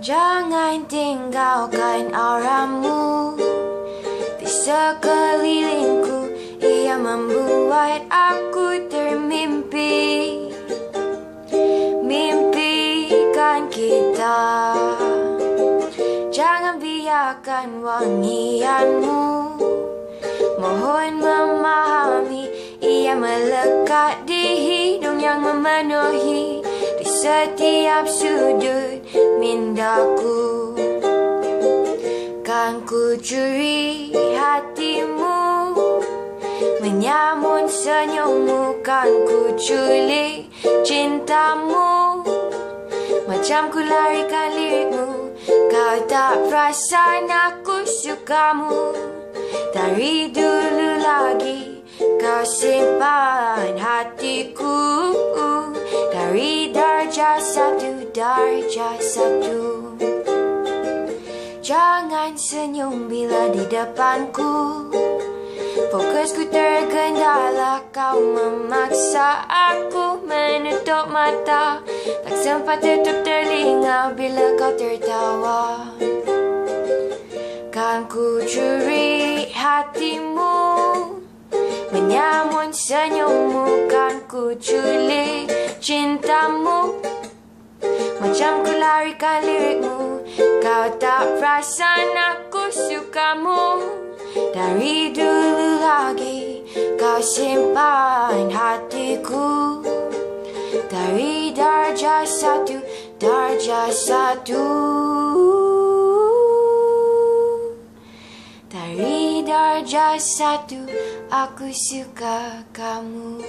Jangan tinggalkan auramu di sekelilingku. Ia membuat aku termimpi. Mimpikan kita. Jangan biarkan wangianmu. Mohon memahami. Ia melekat di hidung yang memenuhi di setiap sudut mindaku. Kan ku curi hatimu, menyamun senyummu. Kan ku culik cintamu, macam ku larikan lirikmu. Kau tak perasan aku sukamu. Dari dulu lagi kau simpan hatiku. Dari darjah satu, darjah satu. Jangan senyum bila di depanku. Fokusku terkendala. Kau memaksa aku menutup mata. Tak sempat tutup telinga bila kau tertawa. Kan ku curi hatimu, menyamun senyummu. Kan ku culik cintamu, macam ku larikan lirikmu. Kau tak perasan aku sukamu. Dari dulu lagi kau simpan hatiku. Dari darjah satu, darjah satu. Dari darjah satu, aku suka kamu.